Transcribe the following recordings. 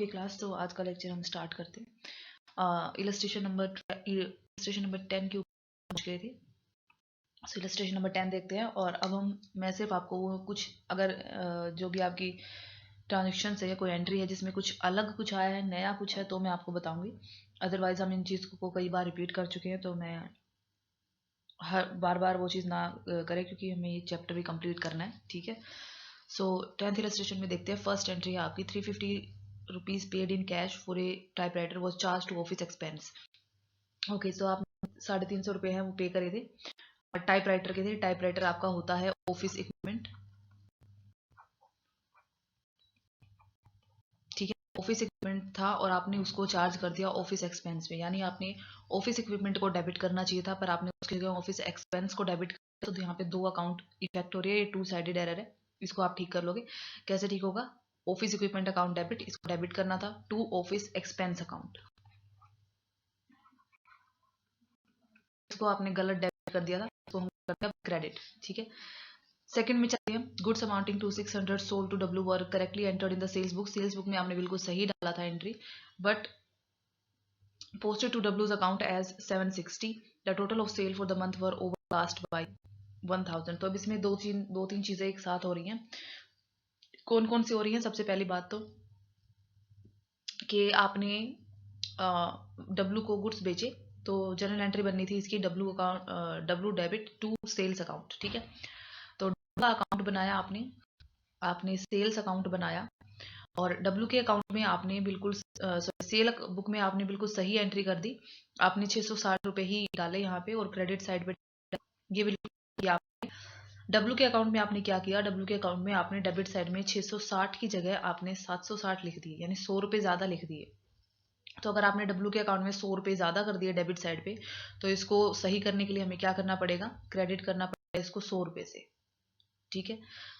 Okay class, तो आज का लेक्चर हम स्टार्ट करते हैं। इलस्ट्रेशन नंबर 10 के ऊपर पहुंच गए थे। सो इलस्ट्रेशन नंबर 10 देखते हैं। और अब मैं सिर्फ आपको वो कुछ अगर जो भी आपकी ट्रांजेक्शन है या कोई एंट्री है जिसमें कुछ अलग कुछ आया है, नया कुछ है, तो मैं आपको बताऊंगी। अदरवाइज हम इन चीज़ को कई बार रिपीट कर चुके हैं, तो मैं हर बार बार वो चीज़ ना करें, क्योंकि हमें ये चैप्टर भी कंप्लीट करना है। ठीक है। सो 10th इलस्ट्रेशन में देखते हैं। फर्स्ट एंट्री है आपकी 350 rupees paid in cash for a typewriter was charge to office expense. Okay, so आप 350 रुपये हैं वो पे करे थे और टाइपराइटर के थे। टाइपराइटर आपका होता है ऑफिस इक्विपमेंट। ठीक है, ऑफिस इक्विपमेंट था और आपने उसको चार्ज कर दिया ऑफिस एक्सपेंस में, यानी आपने ऑफिस इक्विपमेंट को डेबिट करना चाहिए था, पर आपने उसके जगह ऑफिस एक्सपेंस को डेबिट किया। तो यहाँ पे दो अकाउंट इफेक्ट हो रही है, ये 2 साइडेड एरर है। इसको आप ठीक कर लोगे। कैसे ठीक होगा? ऑफिस इक्विपमेंट अकाउंट डेबिट, इसको डेबिट करना था टू ऑफिस एक्सपेंस अकाउंट, इसको आपने गलत डेबिट कर दिया था, तो हम करते हैं क्रेडिट। ठीक है। सेकंड में चलते हैं। Goods amounting to 600 sold to W were correctly entered in the sales book. Sales book में आपने बिल्कुल सही डाला था entry, but posted to W's account as 760. The total of sale for the month were overcast by 1000. तो अब इसमें दो तीन चीजें एक साथ हो रही हैं। कौन कौन सी हो रही हैं? सबसे पहली बात तो कि आपने डब्लू को गुड्स बेचे, तो जनरल एंट्री बननी थी इसकी W account, W debit to sales account. ठीक है। तो डब्लू का अकाउंट बनाया आपने सेल्स अकाउंट बनाया, और डब्लू के अकाउंट में आपने बिल्कुल सेल बुक में आपने बिल्कुल सही एंट्री कर दी। आपने 660 रुपये ही डाले यहाँ पे, और क्रेडिट साइड पे ये बिल्कुल किया। डब्लू के अकाउंट में आपने क्या किया? डब्लू के अकाउंट में आपने डेबिट साइड में 660 की जगह आपने 760 लिख दिए, यानी 100 रुपये ज़्यादा लिख दिए। तो अगर आपने डब्लू के अकाउंट में 100 रुपये ज़्यादा कर दिए डेबिट साइड पे, तो इसको सही करने के लिए हमें क्या करना पड़ेगा? क्रेडिट करना पड़ेगा इसको 100 रुपये से। ठीक है।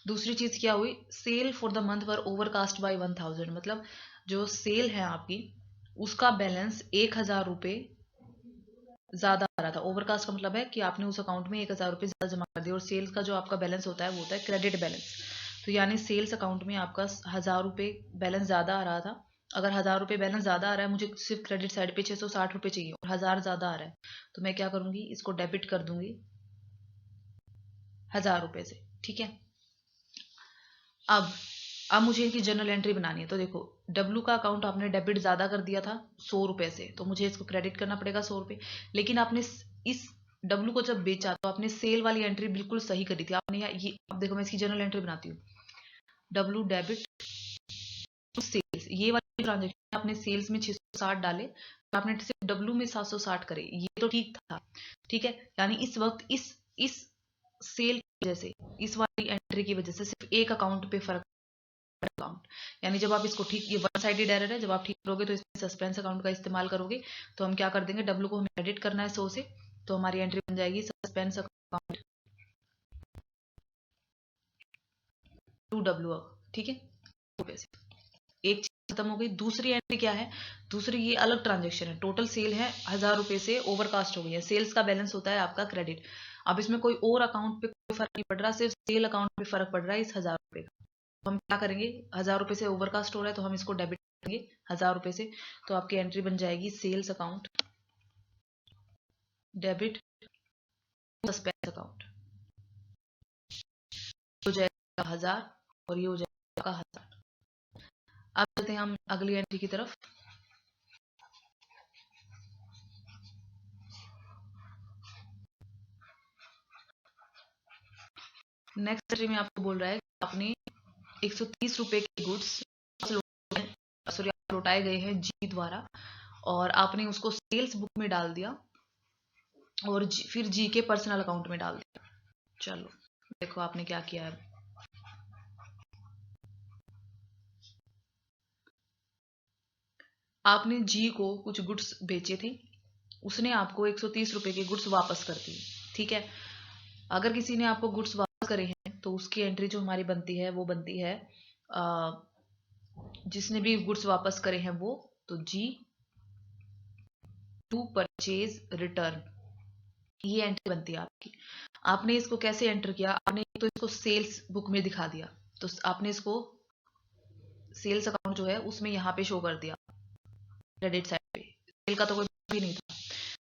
दूसरी चीज क्या हुई? Sale for the month were overcast by 1000, मतलब जो सेल है आपकी उसका बैलेंस 1000 रुपये ज्यादा आ रहा था। ओवरकास्ट का मतलब है कि आपने उस अकाउंट में 1000 रुपये ज्यादा जमा कर दिया, और सेल्स का जो आपका बैलेंस होता है वो होता है क्रेडिट बैलेंस। तो यानी सेल्स अकाउंट में आपका 1000 रुपये बैलेंस ज्यादा आ रहा था। अगर 1000 रुपये बैलेंस ज्यादा आ रहा है, मुझे सिर्फ क्रेडिट साइड पे 660 रुपये चाहिए और 1000 ज्यादा आ रहा है, तो मैं क्या करूंगी? इसको डेबिट कर दूंगी 1000 रुपये से। ठीक है। अब मुझे इनकी जर्नल एंट्री बनानी है। तो देखो, डब्लू का अकाउंट आपने डेबिट ज्यादा कर दिया था 100 रुपये से, तो मुझे इसको क्रेडिट करना पड़ेगा 100 रुपये। लेकिन आपने इस डब्लू को जब बेचा तो आपने सेल वाली एंट्री बिल्कुल सही करी थी आपने। ये अब देखो, मैं इसकी जर्नल एंट्री बनाती हूँ। डब्लू डेबिट टू सेल्स, ये वाली ट्रांजेक्शन आपने सेल्स में 660 डाले, तो आपने सिर्फ डब्लू में 760 करे, ये तो ठीक था। ठीक है। यानी इस वक्त इस सेल की वजह से, इस वाली एंट्री की वजह से सिर्फ एक अकाउंट पे फर्क अकाउंट, यानी जब आप इसको ठीक, ये वन साइडेड एरर है, जब आप ठीक करोगे तो इसमें सस्पेंस अकाउंट का इस्तेमाल करोगे। तो हम क्या कर देंगे? डब्लू को हमें एडिट करना है 100 से, तो हमारी एंट्री बन जाएगी सस्पेंस अकाउंट टू डब्लू। ठीक है। एक चीज खत्म हो गई। दूसरी एंट्री क्या है? दूसरी ये अलग ट्रांजेक्शन है। टोटल सेल है 1000 रुपये से ओवरकास्ट हो गई है। सेल्स का बैलेंस होता है आपका क्रेडिट। अब इसमें कोई और अकाउंट पे कोई फर्क नहीं पड़ रहा, सिर्फ सेल अकाउंट पे फर्क पड़ रहा है इस 1000 रुपये का। तो हम क्या करेंगे? 1000 रुपये से ओवरकास्ट हो रहा है, तो हम इसको डेबिट करेंगे 1000 रुपये से। तो आपकी एंट्री बन जाएगी sales account debit suspense account, हो जाएगा 1000 और ये हो जाएगा 1000। अब चलते हैं हम अगली एंट्री की तरफ। नेक्स्ट एंट्री में आपको बोल रहा है कि आपने 130 रुपए के गुड्स लौटाए गए हैं जी द्वारा, और आपने उसको सेल्स बुक में डाल दिया और फिर जी के पर्सनल अकाउंट में डाल दिया। चलो देखो आपने क्या किया है। आपने जी को कुछ गुड्स बेचे थे, उसने आपको 130 रुपए के गुड्स वापस कर दिए। ठीक है। अगर किसी ने आपको गुड्स वापस करे हैं, तो उसकी एंट्री जो हमारी बनती है वो बनती है, जिसने भी गुड्स वापस करे हैं वो, तो जी टू परचेज रिटर्न, ये एंट्री बनती है आपकी। आपने इसको कैसे एंटर किया? आपने तो इसको सेल्स बुक में दिखा दिया, तो आपने इसको सेल्स अकाउंट अकाउंट जो है उसमें यहाँ पे शो कर दिया क्रेडिट साइड पे, सेल का तो कोई भी नहीं था,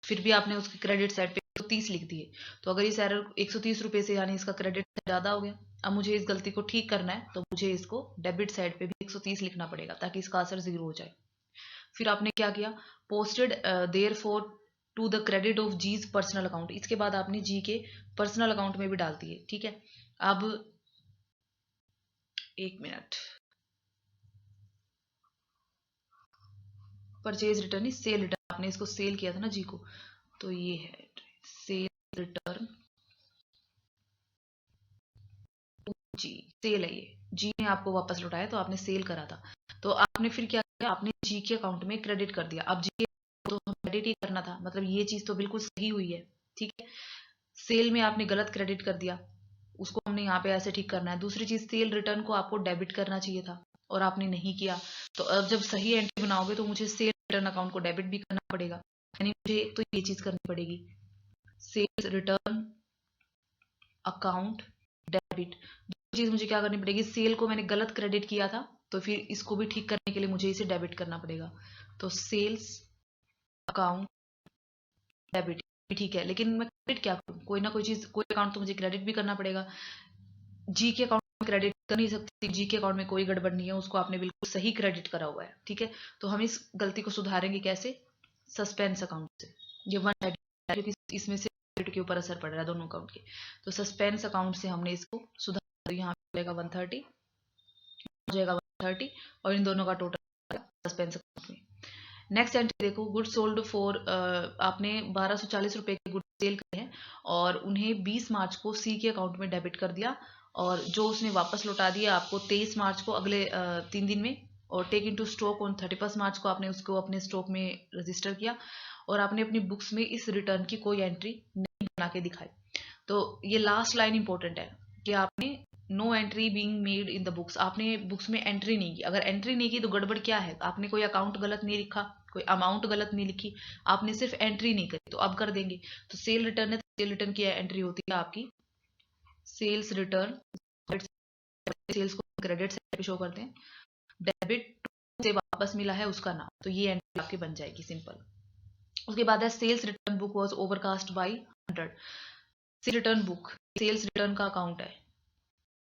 फिर भी आपने उसके क्रेडिट साइड पे 130 लिख दिए। तो अगर इस एरर 130 रुपए से यानी इसका क्रेडिट ज़्यादा हो गया। अब मुझे इस गलती को ठीक करना है तो मुझे इसको डेबिट साइड पे भी 130 लिखना पड़ेगा ताकि इसका असर 0 हो जाए। फिर आपने क्या किया, posted there for to the credit of G's personal account, इसके बाद आपने जी के पर्सनल अकाउंट में भी डाल दिए। ठीक है, अब 1 मिनट, परचेज रिटर्न नहीं सेल रिटर्न, आपने इसको सेल किया था ना जी को, तो ये है सेल रिटर्न जी, सेल है ये, जी ने आपको वापस लौटाया तो आपने सेल करा था। तो आपने फिर क्या किया, आपने जी के अकाउंट में क्रेडिट कर दिया। अब जी के तो हम क्रेडिट ही करना था, मतलब ये चीज तो बिल्कुल सही हुई है। ठीक है, सेल में आपने गलत क्रेडिट कर दिया, उसको हमने यहाँ पे ऐसे ठीक करना है। दूसरी चीज, सेल रिटर्न को आपको डेबिट करना चाहिए था और आपने नहीं किया। तो अब जब सही एंट्री बनाओगे तो मुझे सेल रिटर्न अकाउंट को डेबिट भी करना पड़ेगा, यानी मुझे एक तो ये चीज करनी पड़ेगी, सेल्स रिटर्न अकाउंट डेबिट। दूसरी चीज मुझे क्या करनी पड़ेगी, सेल को मैंने गलत क्रेडिट किया था तो फिर इसको भी ठीक करने के लिए मुझे इसे डेबिट करना पड़ेगा। तो सेल्स अकाउंट डेबिट ठीक है, लेकिन मैं क्रेडिट क्या करूँ, कोई ना कोई चीज, कोई अकाउंट तो मुझे क्रेडिट भी करना पड़ेगा। जी के अकाउंट में क्रेडिट कर नहीं सकती, जी के अकाउंट में कोई गड़बड़ नहीं है, उसको आपने बिल्कुल सही क्रेडिट करा हुआ है। ठीक है, तो हम इस गलती को सुधारेंगे कैसे, सस्पेंस अकाउंट से। ये वन साइड, क्योंकि इसमें से क्रेडिट के ऊपर असर पड़ रहा है दोनों अकाउंट के, तो सस्पेंस अकाउंट से हमने इसको सुधार, यहाँ पे जाएगा 130 हो जाएगा 130 और इन दोनों का टोटल सस्पेंस अकाउंट में। नेक्स्ट एंट्री देखो, गुड सोल्ड फॉर, आपने 1240 रुपए के गुड सेल करे हैं और उन्हें 20 मार्च को सी के अकाउंट में डेबिट कर दिया और जो उसने वापस लौटा दिया आपको 23 मार्च को, अगले 3 दिन में। और टेक इनटू स्टॉक ऑन 31 मार्च को आपने उसको अपने स्टॉक में रजिस्टर किया और आपने अपनी बुक्स में इस रिटर्न की कोई एंट्री नहीं बना के दिखाई। तो ये लास्ट लाइन इंपॉर्टेंट है कि आपने no entry being made in the books, आपने बुक्स में एंट्री नहीं की। अगर एंट्री नहीं की तो गड़बड़ क्या है, आपने कोई अकाउंट गलत नहीं लिखा, कोई अमाउंट गलत नहीं लिखी, आपने सिर्फ एंट्री नहीं करी। तो अब कर देंगे, तो सेल रिटर्न है, सेल रिटर्न की एंट्री होती है आपकी सेल्स रिटर्न, सेल्स को क्रेडिट साइड पे शो करते हैं, डेबिट से वापस मिला है उसका नाम, तो ये एंट्री आपकी बन जाएगी सिंपल। उसके बाद है sales return book was overcast by 100, sale return book sales return का अकाउंट है,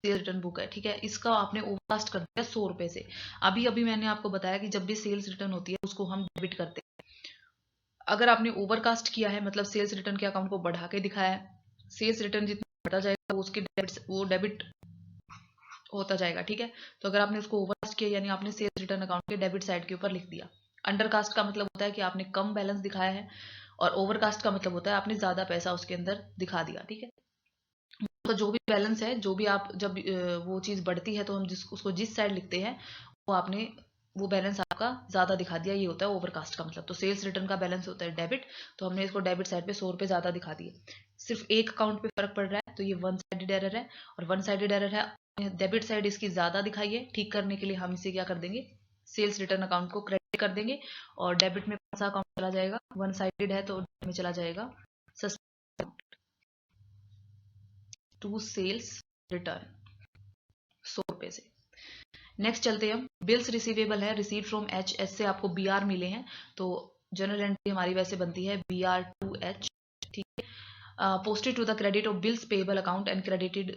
सेल्स रिटर्न बुक है। ठीक है, इसका आपने ओवरकास्ट कर दिया 100 रुपए से। अभी अभी मैंने आपको बताया कि जब भी सेल्स रिटर्न होती है उसको हम डेबिट करते हैं। अगर आपने ओवरकास्ट किया है मतलब सेल्स रिटर्न के अकाउंट को बढ़ा के दिखाया है, सेल्स रिटर्न जितना बढ़ता जाएगा उसकी डेबिट होता जाएगा। ठीक है, तो अगर आपने उसको ओवरकास्ट किया यानी आपने सेल्स रिटर्न अकाउंट के डेबिट साइड के ऊपर लिख दिया। अंडरकास्ट का मतलब होता है कि आपने कम बैलेंस दिखाया है और ओवरकास्ट का मतलब होता है आपने ज्यादा पैसा उसके अंदर दिखा दिया। ठीक है, तो जो भी बैलेंस है, जो भी आप जब वो चीज बढ़ती है तो हम उसको जिस साइड लिखते हैं वो आपने वो बैलेंस आपका ज्यादा दिखा दिया, ये होता है ओवरकास्ट का मतलब। तो सेल्स रिटर्न का बैलेंस होता है डेबिट, तो हमने इसको डेबिट साइड पे 100 रुपए ज्यादा दिखा दिए। सिर्फ एक अकाउंट पे फर्क पड़ रहा है तो ये वन साइडेड एरर है, और वन साइडेड एरर है, डेबिट साइड इसकी ज्यादा दिखाई है। ठीक करने के लिए हम इसे क्या कर देंगे, सेल्स रिटर्न अकाउंट को क्रेडिट कर देंगे और डेबिट में कौन सा अकाउंट चला जाएगा, वन साइडेड है तो में चला जाएगा टू सेल्स रिटर्न 100 रुपए से। नेक्स्ट चलते हैं हम, बिल्स रिसीवेबल है, रिसीव फ्रॉम एच, एच से आपको बी आर मिले हैं, तो जनरल एंट्री हमारी वैसे बनती है बी आर टू एच। ठीक है, posted to the credit of bills payable account and credited,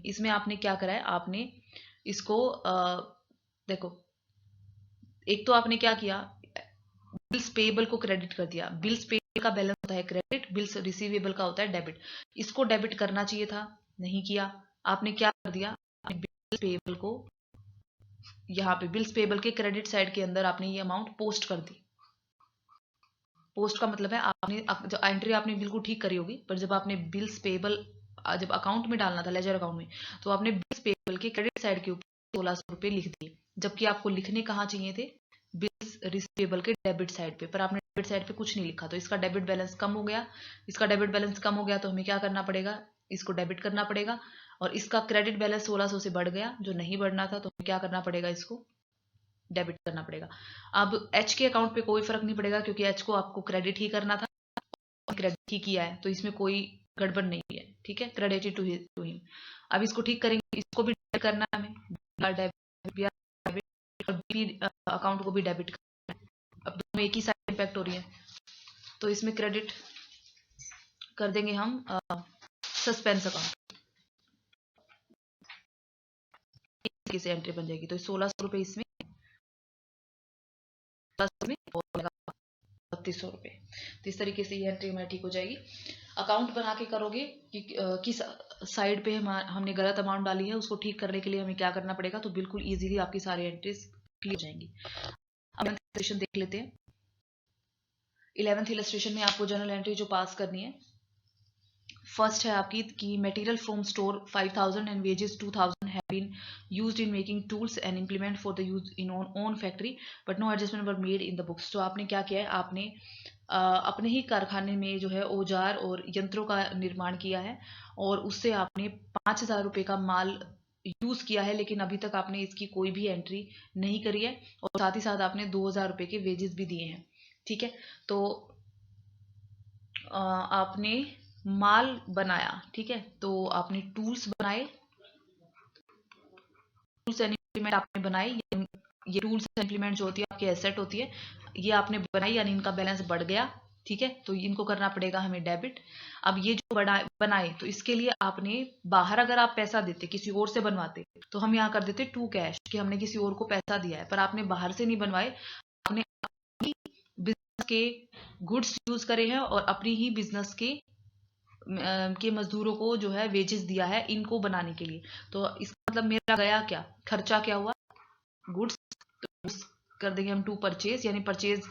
इसमें आपने क्या करा है, आपने इसको देखो, एक तो आपने क्या किया, बिल्स पेबल को क्रेडिट कर दिया, बिल्स पेबल का बैलेंस होता है क्रेडिट, बिल्स रिसीवेबल का होता है डेबिट, इसको डेबिट करना चाहिए था, नहीं किया। आपने क्या कर दिया, बिल्स पेबल को यहाँ पे बिल्स पेबल के क्रेडिट साइड के अंदर आपने ये अमाउंट पोस्ट कर दी। पोस्ट का मतलब है आपने जो एंट्री आपने बिल्कुल ठीक करी होगी, पर जब आपने बिल्स पेबल जब अकाउंट में डालना था लेजर अकाउंट में, तो आपने बिल्स पेबल के क्रेडिट साइड के ऊपर 1600 रुपए लिख दिए, जबकि आपको लिखने कहाँ चाहिए थे, बिल्स रिसीवेबल के डेबिट साइड पे, पर आपने डेबिट साइड पे कुछ नहीं लिखा, तो इसका डेबिट बैलेंस कम हो गया। इसका डेबिट बैलेंस कम हो गया तो हमें क्या करना पड़ेगा, इसको डेबिट करना पड़ेगा, और इसका क्रेडिट बैलेंस 1600 से बढ़ गया जो नहीं बढ़ना था, तो हमें क्या करना पड़ेगा, इसको डेबिट करना पड़ेगा। अब एच के अकाउंट पे कोई फर्क नहीं पड़ेगा क्योंकि एच को आपको क्रेडिट ही करना था और क्रेडिट ही किया है, तो इसमें कोई गड़बड़ नहीं है। ठीक है, क्रेडिटेड टू हिम। अब इसको ठीक करेंगे, इसको भी डेबिट करना है हमें, और बीपी अकाउंट को भी डेबिट करना है। अब दोनों एक ही साइड इम्पैक्ट हो रही है, तो इसमें क्रेडिट कर देंगे हम सस्पेंस अकाउंट, से एंट्री बन जाएगी। तो 1600 रुपये इसमें और 3200 रुपये। तो इस तरीके से ये एंट्री हमारी ठीक हो जाएगी। अकाउंट बना के करोगे कि किस साइड पे हमने गलत अमाउंट डाली है, उसको ठीक करने के लिए हमें क्या करना पड़ेगा, तो बिल्कुल इजीली आपकी सारी एंट्रीज क्लियर हो जाएंगी। अब इलस्ट्रेशन देख लेते हैं। 11th इलस्ट्रेशन में आपको जर्नल एंट्री जो पास करनी है, फर्स्ट है आपकी कि material from store 5000 and wages 2000 have been used in making tools and implement for the use in own factory but no adjustment were made in the books. तो आपने क्या किया है, आपने अपने ही कारखाने में जो है औजार और यंत्रों का निर्माण किया है और उससे आपने 5000 रुपये का माल यूज किया है, लेकिन अभी तक आपने इसकी कोई भी एंट्री नहीं करी है और साथ ही साथ आपने 2000 रुपये के वेजेस भी दिए हैं। ठीक है, तो आपने माल बनाया, ठीक है, तो आपने टूल्स बनाए, टूल्स एंड इम्प्लीमेंट आपने बनाए। ये टूल्स एंड इम्प्लीमेंट जो होती है आपकी एसेट होती है, ये आपने बनाई, यानी इनका बैलेंस बढ़ गया। ठीक है, तो इनको करना पड़ेगा हमें डेबिट। अब ये जो बनाए तो इसके लिए आपने बाहर अगर आप पैसा देते, किसी और से बनवाते, तो हम यहाँ कर देते टू कैश कि हमने किसी और को पैसा दिया है, पर आपने बाहर से नहीं बनवाए, आपने अपनी बिजनेस के गुड्स यूज करे हैं और अपनी ही बिजनेस के मजदूरों को जो है वेजेस दिया है इनको बनाने के लिए। तो इसका मतलब मेरा गया क्या, खर्चा क्या हुआ, गुड्स, तो कर देंगे हम टू परचेज, यानी परचेज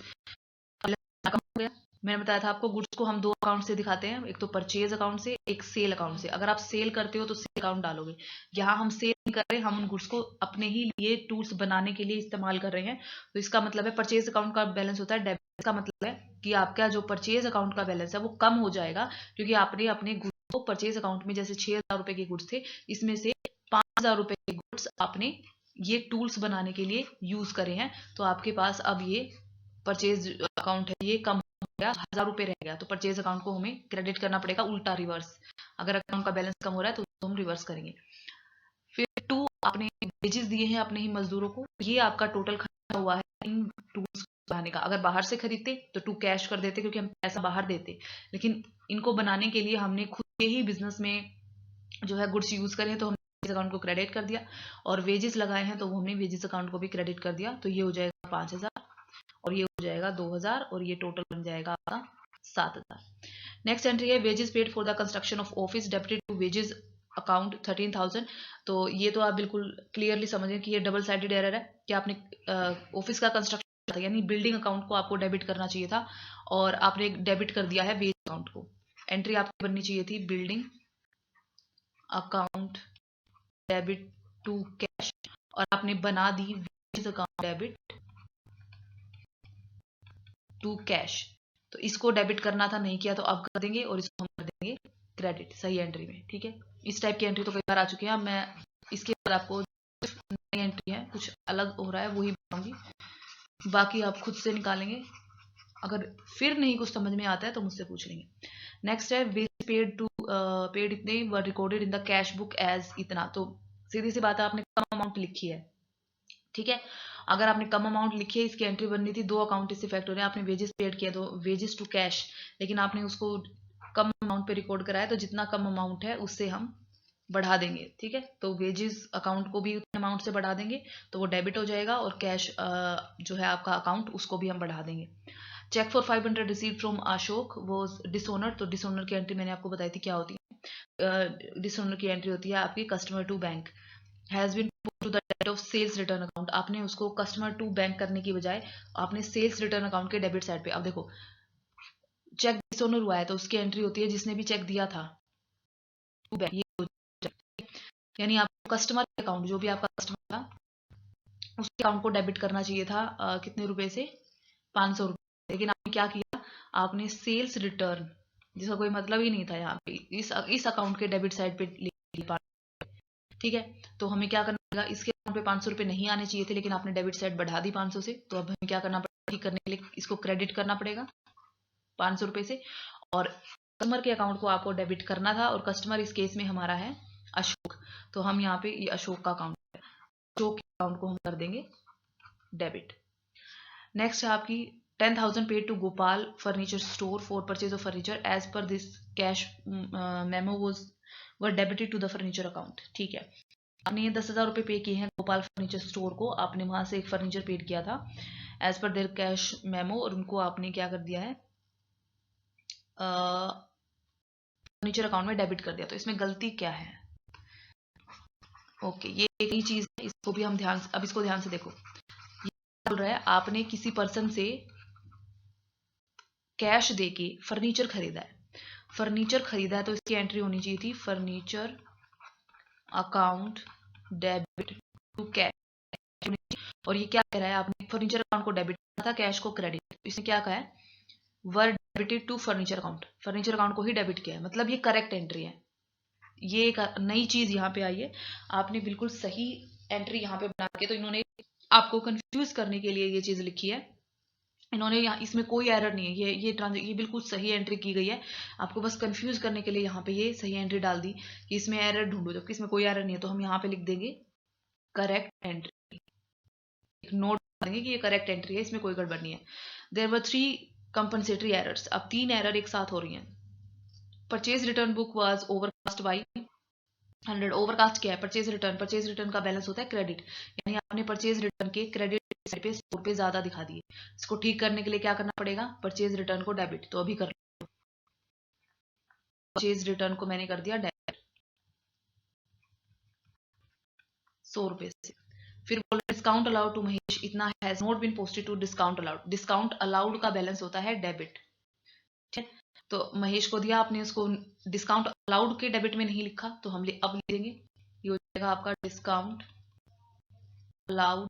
हो गया। मैंने बताया था आपको गुड्स को हम दो अकाउंट से दिखाते हैं, एक तो परचेज अकाउंट से, एक सेल अकाउंट से। अगर आप सेल करते हो तो सेल अकाउंट डालोगे, यहाँ हम सेल नहीं कर रहे, हम उन गुड्स को अपने ही लिए टूल्स बनाने के लिए इस्तेमाल कर रहे हैं, तो इसका मतलब है परचेज अकाउंट का बैलेंस होता है डेबिट। इसका मतलब है कि आपका जो परचेज अकाउंट का बैलेंस है वो कम हो जाएगा, क्योंकि आपने अपने गुड्स को परचेज अकाउंट में, जैसे 6000 रुपए के गुड्स थे, इसमें से 5000 रुपए के गुड्स आपने ये टूल्स बनाने के लिए यूज करे हैं, तो आपके पास अब ये परचेज अकाउंट है ये कम हो गया, 1000 रुपये रह गया, तो परचेज अकाउंट को हमें क्रेडिट करना पड़ेगा, उल्टा रिवर्स। अगर अकाउंट का बैलेंस कम हो रहा है तो उसको हम रिवर्स करेंगे। फिर टू, आपने वेजेस दिए हैं अपने ही मजदूरों को, ये आपका टोटल खर्चा हुआ है इन टूल्स बनाने का। अगर बाहर से खरीदते तो टू कैश कर देते, क्योंकि हम पैसा बाहर देते, लेकिन इनको बनाने के लिए हमने खुद के ही बिजनेस में जो है गुड्स यूज करे हैं, तो हमने अकाउंट को क्रेडिट कर दिया, और वेजेस लगाए हैं तो वो हमने वेजेस अकाउंट को भी क्रेडिट कर दिया। तो ये हो जाएगा 5000 और ये हो जाएगा 2000 और ये टोटल बन जाएगा आपका 7000। नेक्स्ट एंट्री है wages paid for the construction of office debited to wages account 13000। तो ये तो आप बिल्कुल क्लियरली समझें कि ये डबल साइडेड एरर है, कि आपने ऑफिस का कंस्ट्रक्शन यानी बिल्डिंग अकाउंट को आपको डेबिट करना चाहिए था और आपने डेबिट कर दिया है वेज अकाउंट को। एंट्री आपकी बननी चाहिए थी building account debit to cash, और आपने बना दी wage account debit to cash. तो इसको डेबिट करना था, नहीं किया, तो अब कर देंगे और इसको हम कर देंगे क्रेडिट सही एंट्री में। ठीक है, इस टाइप की एंट्री तो कई बार आ चुकी है। मैं इसके बाद आपको नई एंट्री है, कुछ अलग हो रहा है, वही बताऊंगी, बाकी आप खुद से निकालेंगे। अगर फिर नहीं कुछ समझ में आता है तो मुझसे पूछ लेंगे। नेक्स्ट है वेज पेड टू पेड इतने were recorded in the cash book as इतना। तो सीधी सी बात है, आपने कम अमाउंट लिखी है। ठीक है, अगर आपने कम अमाउंट लिखी है, इसकी एंट्री बननी थी, दो अकाउंट इससे इफेक्ट हो रहे हैं। आपने वेजेस पेड किया तो वेजेस टू कैश, लेकिन आपने उसको कम अमाउंट पे रिकॉर्ड कराया, तो जितना कम अमाउंट है उससे हम बढ़ा देंगे। ठीक है, तो वेजेस अकाउंट को भी उतने अमाउंट से बढ़ा देंगे, तो वो डेबिट हो जाएगा, और कैश जो है आपका अकाउंट उसको भी हम बढ़ा देंगे। Cheque for 500 receive from Ashok वो डिसोनर। तो डिसोनर की एंट्री मैंने आपको बताई थी क्या होती है। डिसोनर की एंट्री होती है आपकी customer to bank has been to the debit of sales return account. आपने उसको कस्टमर टू बैंक करने की बजाय आपने सेल्स रिटर्न अकाउंट के डेबिट साइड पे, अब देखो चेक डिसोनर हुआ है तो उसकी एंट्री होती है जिसने भी चेक दिया था टू बैंक, यानी आपको कस्टमर अकाउंट, जो भी आपका कस्टमर था उसके अकाउंट को डेबिट करना चाहिए था कितने रुपए से, 500 रुपये, लेकिन आपने क्या किया, आपने सेल्स रिटर्न, जिसका कोई मतलब ही नहीं था यहाँ पे, इस अकाउंट के डेबिट साइड पे लिखा। ठीक है, तो हमें क्या करना पड़ेगा, इसके अकाउंट पे 500 रुपये नहीं आने चाहिए थे, लेकिन आपने डेबिट साइड बढ़ा दी 500 से, तो अब हमें क्या करना पड़ेगा, ठीक करने के लिए इसको क्रेडिट करना पड़ेगा 500 रुपये से, और कस्टमर के अकाउंट को आपको डेबिट करना था, और कस्टमर इस केस में हमारा है अशोक, तो हम यहाँ पे ये अशोक का अकाउंट है, अशोक के अकाउंट को हम कर देंगे डेबिट। नेक्स्ट है आपकी 10,000 paid to Gopal furniture store for purchase of furniture as per this cash memo were debited to the furniture account. ठीक है, आपने ये 10,000 रुपये पे किए हैं गोपाल फर्नीचर स्टोर को, आपने वहां से एक फर्नीचर पेड किया था as per there cash memo, और उनको आपने क्या कर दिया है, फर्नीचर अकाउंट में डेबिट कर दिया। तो इसमें गलती क्या है? ओके, ये एक ही चीज है, इसको भी हम अब इसको ध्यान से देखो। ये बोल रहा है आपने किसी पर्सन से कैश देके फर्नीचर खरीदा है, फर्नीचर खरीदा है तो इसकी एंट्री होनी चाहिए थी furniture account debit to cash, और ये क्या कह रहा है, आपने फर्नीचर अकाउंट को डेबिट किया था, कैश को क्रेडिट। इसने क्या कहा है, were debited to furniture account, furniture account को ही डेबिट किया है, मतलब ये करेक्ट एंट्री है। ये एक नई चीज यहाँ पे आई है, आपने बिल्कुल सही एंट्री यहाँ पे बना के, तो इन्होंने आपको कंफ्यूज करने के लिए ये चीज लिखी है। इन्होंने यहाँ, इसमें कोई एरर नहीं है, ये बिल्कुल सही एंट्री की गई है, आपको बस कंफ्यूज करने के लिए यहाँ पे ये सही एंट्री डाल दी कि इसमें एरर ढूंढो, जबकि इसमें कोई एरर नहीं है। तो हम यहाँ पे लिख देंगे करेक्ट एंट्री, एक नोट देंगे कि ये करेक्ट एंट्री है, इसमें कोई गड़बड़ नहीं है। देयर वर 3 कंपनसेटरी एरर्स, अब 3 एरर एक साथ हो रही हैं। Purchase return book was overcast by 100, overcast क्या है, परचेज रिटर्न का बैलेंस होता है क्रेडिट, यानी आपने परचेज रिटर्न के क्रेडिट साइड पे 100 रुपए ज्यादा दिखा दिए। इसको ठीक करने के लिए क्या करना पड़ेगा, परचेज रिटर्न को डेबिट, तो अभी कर लो, परचेज रिटर्न को मैंने कर दिया डेबिट 100 रुपए से। फिर बोल डिस्काउंट अलाउड टू महेश इतना has not been posted to discount allowed, discount allowed का बैलेंस होता है डेबिट। ठीक है, तो महेश को दिया आपने, उसको डिस्काउंट अलाउड के डेबिट में नहीं लिखा, तो हम अब लिख देंगे, ये हो जाएगा आपका डिस्काउंट अलाउड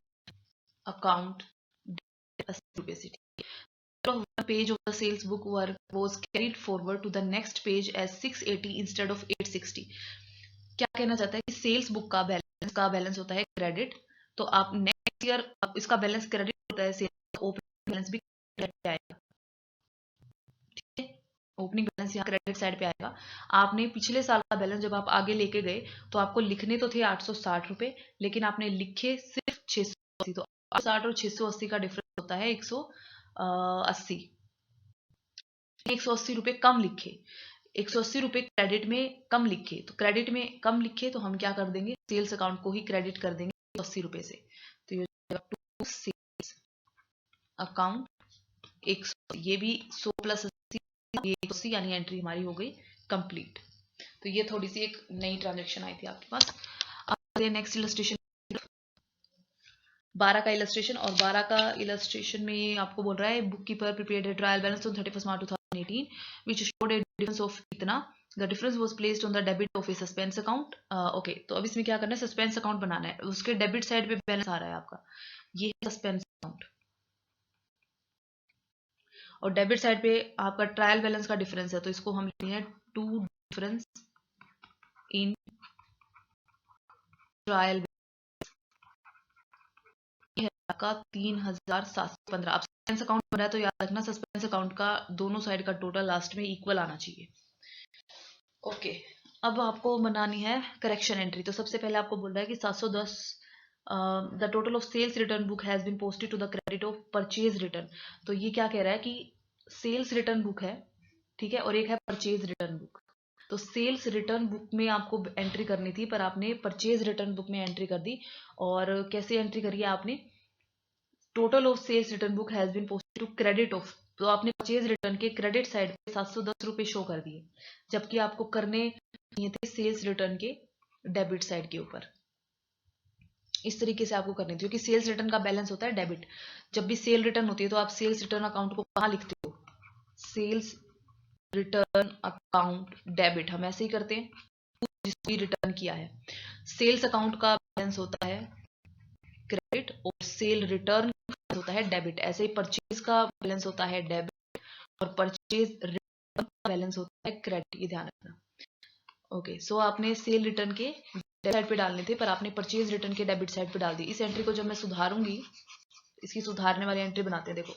अकाउंट 80 रुपए से। One page of the sales book was carried forward to the next page as 680 instead of 860। क्या कहना चाहता है कि सेल्स बुक का बैलेंस होता है क्रेडिट, तो आप नेक्स्ट ईयर इसका बैलेंस क्रेडिट होता है, सेल्स ओपनिंग बैलेंस भी क्रेडिट आएगा। ठीक है, ओपनिंग बैलेंस यहाँ क्रेडिट साइड पे आएगा। आपने पिछले साल का बैलेंस जब आप आगे लेके गए तो आपको लिखने तो थे 860 रुपए, लेकिन आपने लिखे सिर्फ 680, तो 860 और 680 का डिफरेंस होता है 180, 180 रुपए कम लिखे, 180 रुपए क्रेडिट में कम लिखे, तो क्रेडिट में कम लिखे तो हम क्या कर देंगे, सेल्स अकाउंट को ही क्रेडिट कर देंगे 180 रुपए से। तो ये टू सेल्स अकाउंट 100, ये भी 100 प्लस 80, ये 180, यानी एंट्री हमारी हो गई कंप्लीट। तो ये थोड़ी सी एक नई ट्रांजेक्शन आई थी आपके पास। अब नेक्स्ट इलस्ट्रेशन 12 का इलस्ट्रेशन, और 12 का इलस्ट्रेशन में आपको बोल रहा है book keeper prepared a trial balance on 31st March 2018 which showed a difference of इतना, the difference was placed on the debit of a suspense account। Okay, तो अब इसमें क्या करना है, सस्पेंस अकाउंट बनाना है, उसके डेबिट साइड पे बैलेंस आ रहा है आपका, ये है सस्पेंस अकाउंट, और डेबिट साइड पे आपका ट्रायल बैलेंस का डिफरेंस है, तो इसको हम लिखते हैं टू डिफरेंस इन ट्रायल का 3,715। अब सस्पेंस अकाउंट बन रहा है तो याद रखना सस्पेंस अकाउंट का दोनों साइड का टोटल लास्ट में इक्वल आना चाहिए। ओके, अब आपको बनानी है करेक्शन एंट्री। तो सबसे पहले आपको बोल रहा है कि 710 the total of sales return book has been posted to the credit of purchase return. तो ये क्या कह रहा है कि सेल्स रिटर्न बुक है, ठीक है, और एक है परचेज रिटर्न बुक। तो सेल्स रिटर्न बुक में आपको एंट्री करनी थी, पर आपने परचेज रिटर्न बुक में एंट्री कर दी। और कैसे एंट्री करी है आपने, total of sales return book has been posted to credit of, तो आपने परचेज रिटर्न के क्रेडिट साइड पे 710 रुपए शो कर दिए, जबकि आपको करने ये थे सेल्स रिटर्न के डेबिट साइड के ऊपर। इस तरीके से आपको करनी थी, क्योंकि सेल्स रिटर्न का बैलेंस होता है डेबिट। जब भी सेल रिटर्न होती है तो आप सेल्स रिटर्न अकाउंट को कहाँ लिखते हो, सेल्स रिटर्न अकाउंट डेबिट, हम ऐसे ही करते हैं जिसको रिटर्न किया है। सेल्स अकाउंट का बैलेंस होता है क्रेडिट और सेल रिटर्न होता है डेबिट। ऐसे ही परचेज का बैलेंस होता है डेबिट और परचेज रिटर्न का बैलेंस होता है क्रेडिट, ये ध्यान रखना। ओके, सो आपने सेल रिटर्न के डेबिट साइड पे डालने थे, पर आपने परचेज रिटर्न के डेबिट साइड पे डाल दी। इस एंट्री को जब मैं सुधारूंगी, इसकी सुधारने वाली एंट्री बनाते हैं। देखो,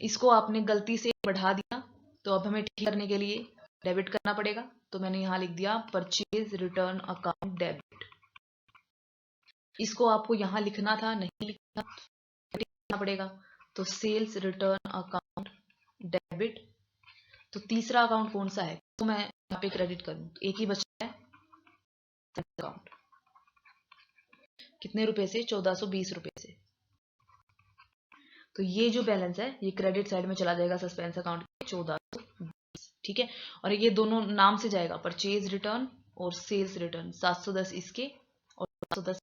इसको आपने गलती से बढ़ा दिया, तो अब हमें ठीक करने के लिए डेबिट करना पड़ेगा। तो मैंने यहाँ लिख दिया परचेज रिटर्न अकाउंट डेबिट। इसको आपको यहाँ लिखना था, नहीं लिखना पड़ेगा। तो सेल्स रिटर्न अकाउंट डेबिट। तो तीसरा अकाउंट कौन सा है तो मैं यहाँ पे क्रेडिट करूँ, एक ही बचा है अकाउंट। कितने रुपए से? 1420 रुपए से। तो ये जो बैलेंस है ये क्रेडिट साइड में चला जाएगा सस्पेंस अकाउंट के 1420, ठीक है। और ये दोनों नाम से जाएगा, परचेज रिटर्न और सेल्स रिटर्न, 710 इसके और 710।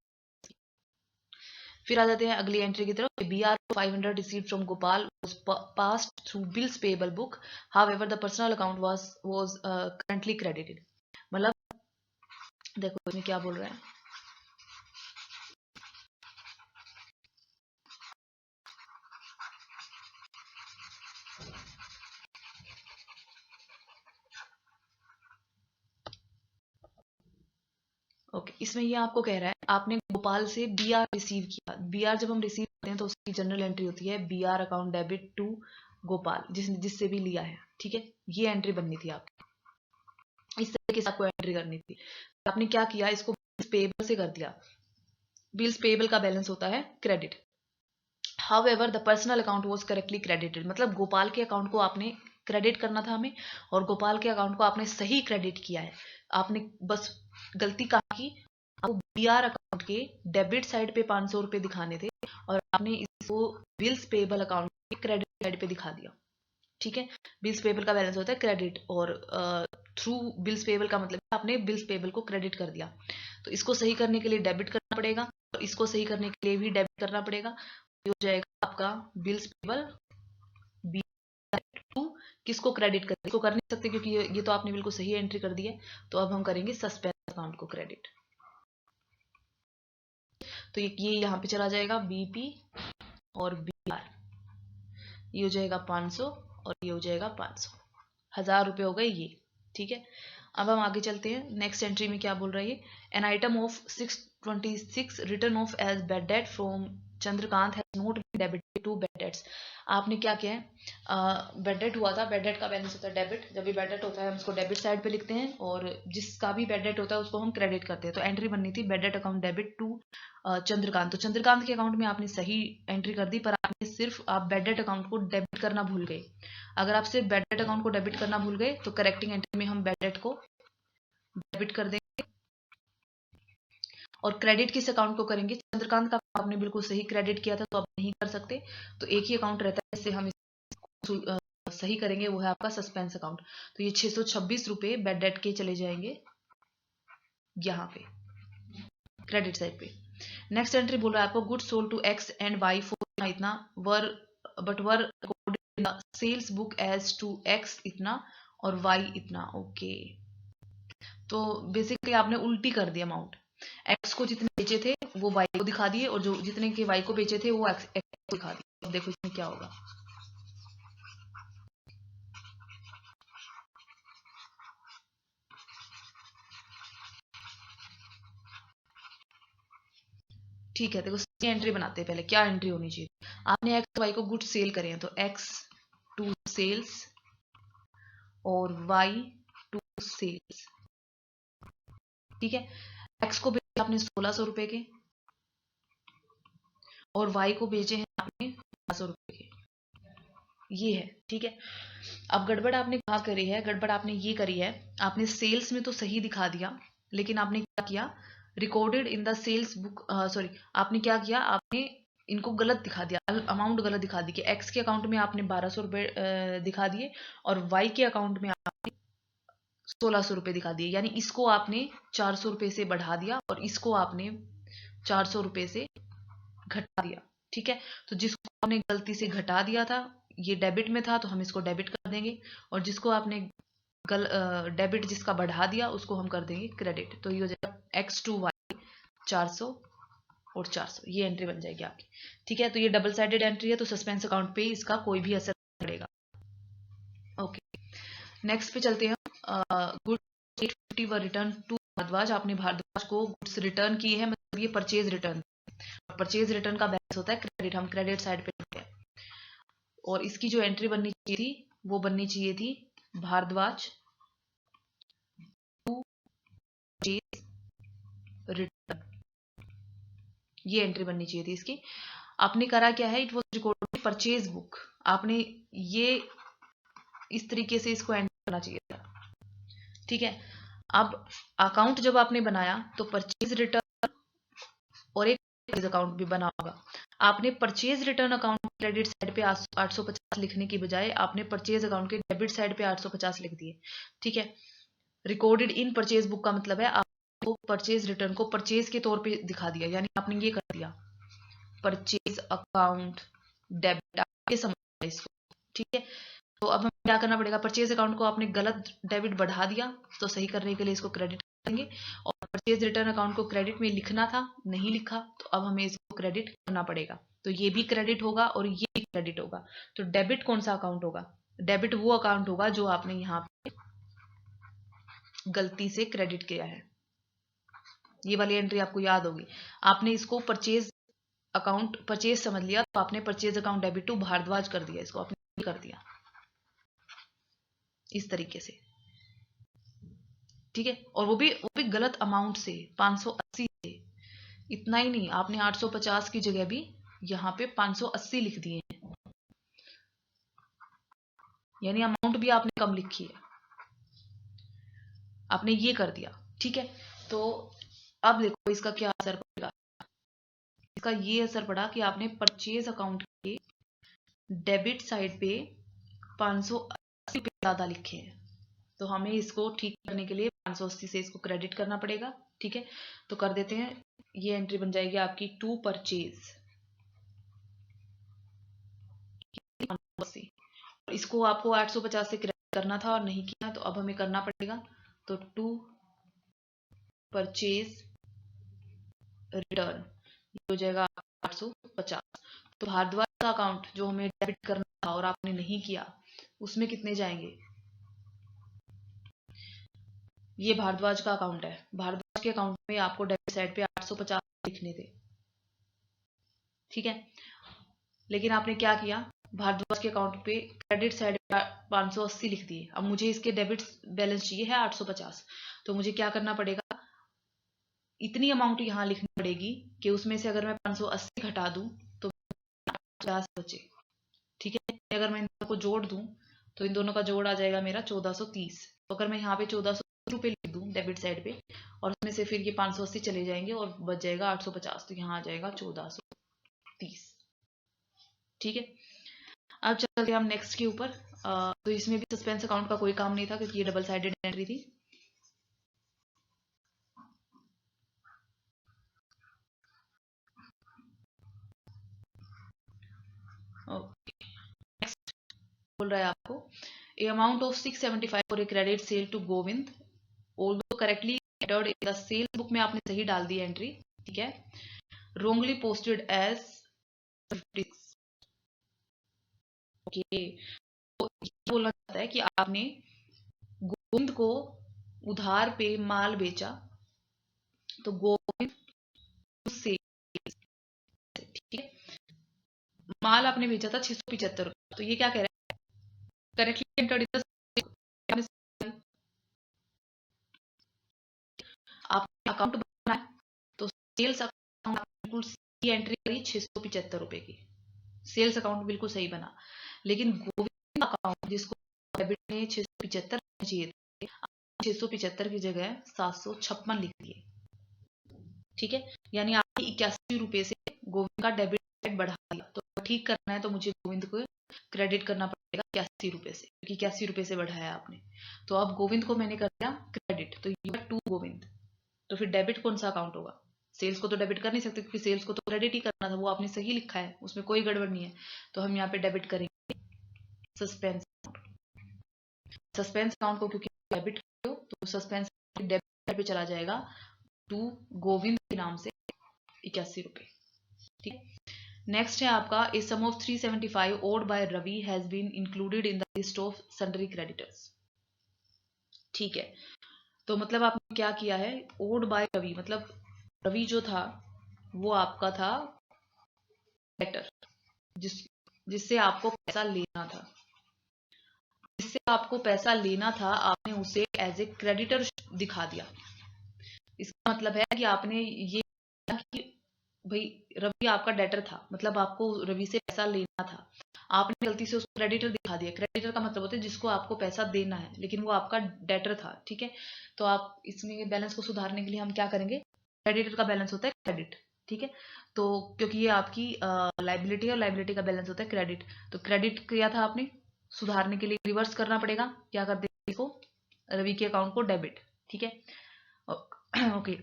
फिर आ जाते हैं अगली एंट्री की तरफ। BR 500 received from Gopal was passed through bills payable book. However, the personal account was currently credited. मतलब देखो इसमें क्या बोल रहा है, ओके इसमें ये आपको कह रहा है आपने गोपाल से BR रिसीव किया। BR जब हम रिसीव करते हैं तो उसकी जनरल एंट्री होती है BR account debit to Gopal, जिससे भी लिया है, ठीक है। ये एंट्री बननी थी आपकी, इस तरीके से आपको एंट्री करनी थी। आपने क्या किया, इसको पेबल से कर दिया। बिल्स पेबल का बैलेंस होता है credit. However the personal account was correctly credited, मतलब गोपाल के अकाउंट को आपने क्रेडिट करना था हमें, और गोपाल के अकाउंट को आपने सही क्रेडिट किया है। आपने बस गलती कहाँ की, आपको BR अकाउंट के डेबिट साइड पे 500 रुपए दिखाने थे और आपने इसको बिल्स पेबल अकाउंट के क्रेडिट साइड पे दिखा दिया, ठीक है। बिल्स पेबल का बैलेंस होता है क्रेडिट, और थ्रू बिल्स पेबल का मतलब आपने बिल्स पेबल को क्रेडिट कर दिया। तो इसको सही करने के लिए डेबिट करना पड़ेगा और इसको सही करने के लिए भी डेबिट करना पड़ेगा। ये हो जाएगा आपका बिल्स पेबल बी टू, किसको क्रेडिट कर, इसको कर नहीं सकते क्योंकि ये तो आपने बिल्कुल सही एंट्री कर दी है। तो अब हम करेंगे सस्पेंस अकाउंट को क्रेडिट। तो ये यहाँ पे चला जाएगा BP और BR, ये हो जाएगा 500 और ये हो जाएगा 500, 1000 रुपये हो गए ये, ठीक है। अब हम आगे चलते हैं। नेक्स्ट एंट्री में क्या बोल रहा है, an item of 626 return off as bad debt from Chandrakant has not been debited to bad debts. आपने क्या किया है, बैड डेट हुआ था, बैड डेट का बैलेंस होता है डेबिट। जब भी बैड डेट होता है हम उसको डेबिट साइड पे लिखते हैं और जिसका भी बैड डेट होता है उसको हम क्रेडिट करते हैं। तो एंट्री बननी थी bad debt account debit to Chandrakant. तो चंद्रकांत के अकाउंट में आपने सही एंट्री कर दी, पर आपने सिर्फ आप बैड डेट अकाउंट को डेबिट करना भूल गए। अगर आप सिर्फ बैड डेट अकाउंट को डेबिट करना भूल गए तो करेक्टिंग एंट्री में हम बैड डेट को डेबिट कर देंगे और क्रेडिट किस अकाउंट को करेंगे, चंद्रकांत का आपने बिल्कुल सही क्रेडिट किया था तो आप नहीं कर सकते। तो एक ही अकाउंट रहता है जिससे हम इसको सही करेंगे, वो है आपका सस्पेंस अकाउंट। तो ये 626 रुपए बैड डेट के चले जाएंगे यहाँ पे क्रेडिट साइड पे। नेक्स्ट एंट्री बोल रहा है आपको goods sold to X and Y for इतना were but were sales book as to X इतना और Y इतना, ओके। तो बेसिकली आपने उल्टी कर दी अमाउंट, X को जितने बेचे थे वो Y को दिखा दिए और जो जितने के Y को बेचे थे वो X को दिखा दिए। अब देखो इसमें क्या होगा, ठीक है। देखो सही एंट्री बनाते हैं, पहले क्या एंट्री होनी चाहिए, आपने X Y को गुड्स सेल करे हैं तो X टू सेल्स और Y टू सेल्स, ठीक है। X को बेचे आपने 1600 रुपए के और Y को बेचे हैं आपने 500 रुपए के, ये है, ठीक है। अब गड़बड़ आपने कहाँ करी है, गड़बड़ आपने ये करी है, आपने सेल्स में तो सही दिखा दिया लेकिन आपने क्या किया, recorded in the sales book, sorry आपने क्या किया, आपने इनको गलत दिखा दिया, अमाउंट गलत दिखा दी कि एक्स के अकाउंट में आपने 1200 रुपये दिखा दिए और वाई के अकाउंट में आपने 1600 रुपये दिखा दिए। यानी इसको आपने 400 रुपये से बढ़ा दिया और इसको आपने 400 रुपये से घटा दिया, ठीक है। तो जिसको आपने गलती से घटा दिया था ये डेबिट में था तो हम इसको डेबिट कर देंगे, और जिसको आपने डेबिट जिसका बढ़ा दिया उसको हम कर देंगे क्रेडिट। तो ये हो जाएगा X टू Y 400 और 400, ये एंट्री बन जाएगी आपकी, ठीक है। तो ये डबल साइडेड एंट्री है तो सस्पेंस अकाउंट पे इसका कोई भी असर नहीं पड़ेगा, ओके। नेक्स्ट पे चलते हैं, goods 850 were return to Bharadwaj. आपने भारद्वाज को गुड्स रिटर्न किए हैं, मतलब ये परचेज रिटर्न, परचेज रिटर्न का बैलेंस होता है क्रेडिट, हम क्रेडिट साइड पे लिखते हैं। और इसकी जो एंट्री बननी चाहिए थी वो बननी चाहिए थी भारद्वाज टू परचेज रिटर्न, ये एंट्री बननी चाहिए थी इसकी। आपने करा क्या है, it was recorded purchase book, आपने ये इस तरीके से इसको एंटर करना चाहिए था। ठीक है, अब अकाउंट जब आपने बनाया तो परचेज रिटर्न और एक अकाउंट भी बना होगा। आपने purchase return account credit side पे 850 लिखने की बजाय आपने परचेज अकाउंट के डेबिट साइड पे 850 लिख दिए। ठीक है, रिकॉर्डेड इन परचेज बुक का मतलब है आपको परचेज रिटर्न को परचेज के तौर पे दिखा दिया, यानी आपने ये कर दिया परचेज अकाउंट डेबिट, आपके समझ इसको। ठीक है, तो अब हमें क्या करना पड़ेगा, परचेज अकाउंट को आपने गलत डेबिट बढ़ा दिया, तो सही करने के लिए इसको क्रेडिट करेंगे, और परचेज रिटर्न अकाउंट को क्रेडिट में लिखना था, नहीं लिखा, तो अब हमें इसको क्रेडिट करना पड़ेगा। तो ये भी क्रेडिट होगा और ये भी क्रेडिट होगा। तो डेबिट कौन सा अकाउंट होगा, डेबिट वो अकाउंट होगा जो आपने यहाँ पे गलती से क्रेडिट किया है। ये वाली एंट्री आपको याद होगी, आपने इसको परचेज अकाउंट परचेज समझ लिया, तो आपने purchase account debit to Bharadwaj कर दिया, इसको आपने कर दिया इस तरीके से। ठीक है, और वो भी गलत अमाउंट से, 580 से। इतना ही नहीं, आपने 850 की जगह भी यहाँ पे 580 लिख दिए हैं, यानी अमाउंट भी आपने कम लिखी है, आपने ये कर दिया। ठीक है, तो अब देखो इसका क्या असर पड़ेगा, इसका ये असर पड़ा कि आपने परचेज अकाउंट के डेबिट साइड पे 580 रुपये ज्यादा लिखे हैं, तो हमें इसको ठीक करने के लिए 580 से इसको क्रेडिट करना पड़ेगा। ठीक है, तो कर देते हैं, ये एंट्री बन जाएगी आपकी टू परचेज, इसको आपको 850 से क्रेडिट करना था और नहीं किया, तो अब हमें करना पड़ेगा। तो टू परचेज रिटर्न हो जाएगा 850। तो भारद्वाज का अकाउंट जो हमें डेबिट करना था और आपने नहीं किया, उसमें कितने जाएंगे, ये भारद्वाज का अकाउंट है, भारद्वाज के अकाउंट में आपको डेबिट साइड पे 850 लिखने थे। ठीक है, लेकिन आपने क्या किया, भारद्वाज के अकाउंट पे क्रेडिट साइड पे 580 लिख दिए। अब मुझे इसके डेबिट बैलेंस चाहिए है 850, तो मुझे क्या करना पड़ेगा, इतनी अमाउंट यहाँ लिखनी पड़ेगी कि उसमें से अगर मैं 580 घटा दूं तो 50 बचे। ठीक है, अगर मैं इन दोनों को जोड़ दूं तो इन दोनों का जोड़ आ जाएगा मेरा 1430। तो अगर मैं यहाँ पे 1400 रुपये लिख दूं डेबिट साइड पे, और उसमें से फिर ये 580 चले जाएंगे और बच जाएगा 850, तो यहाँ आ जाएगा 1430। ठीक है, अब चलते हैं हम नेक्स्ट के ऊपर। तो इसमें भी सस्पेंस अकाउंट का कोई काम नहीं था क्योंकि ये डबल साइडेड एंट्री थी। नेक्स्ट बोल रहा है आपको, a amount of 675 for a credit sale to Govind, although correctly entered in the sale book में आपने सही डाल दी एंट्री। ठीक है, wrongly posted as 56। ओके, तो ये बोलना चाहता है कि आपने गोविंद को उधार पे माल बेचा, तो गोविंद से, ठीक है, माल आपने बेचा था 675 रुपये, तो ये क्या कह रहा है, करेक्टली एंटर्ड इन द, आपने अकाउंट बनाया तो सेल्स अकाउंट बिल्कुल सही एंट्री करी 675 रुपए की, सेल्स अकाउंट बिल्कुल सही बना। लेकिन गोविंद अकाउंट जिसको डेबिट में 675 चाहिए थे, 675 की जगह 756 लिख दिए। ठीक है, यानी आपने 81 रुपए से गोविंद का डेबिट बढ़ा दिया। तो ठीक करना है तो मुझे गोविंद को क्रेडिट करना पड़ेगा 81 रुपए से, क्योंकि 81 रुपए से बढ़ाया आपने। तो अब गोविंद को मैंने कर दिया क्रेडिट, तो ये टू गोविंद। तो फिर डेबिट कौन सा अकाउंट होगा, सेल्स को तो डेबिट कर नहीं सकते क्योंकि सेल्स को तो क्रेडिट ही करना था, वो आपने सही लिखा है, उसमें कोई गड़बड़ नहीं है। तो हम यहाँ पे डेबिट करेंगे सस्पेंस अकाउंट। सस्पेंस अकाउंट को क्योंकि डेबिट करो तो सस्पेंस डेबिट पे चला जाएगा टू गोविंद के नाम से 81 रुपए। ठीक है, नेक्स्ट है आपका, a sum of 375 owed by Ravi has been included in the list of sundry creditors. ठीक है, तो मतलब आपने क्या किया है, ओड बाय रवि मतलब रवि जो था वो आपका था डेटर, जिससे आपको पैसा लेना था, जिससे आपको पैसा लेना था आपने उसे एज ए क्रेडिटर दिखा दिया। इसका मतलब है कि आपने ये कि भाई रवि आपका डेटर था, मतलब आपको रवि से पैसा लेना था, आपने गलती से उसको क्रेडिटर दिखा दिया। क्रेडिटर का मतलब होता है जिसको आपको पैसा देना है, लेकिन वो आपका डेटर था, ठीक है। तो आप इसमें बैलेंस को सुधारने के लिए हम क्या करेंगे, क्रेडिटर का बैलेंस होता है क्रेडिट, ठीक है। तो क्योंकि ये आपकी लाइबिलिटी है और लाइबिलिटी का बैलेंस होता है क्रेडिट, तो क्रेडिट किया था आपने, सुधारने के लिए रिवर्स करना पड़ेगा, क्या कर देंगे इसको, रवि के अकाउंट को डेबिट, ठीक है। ओके,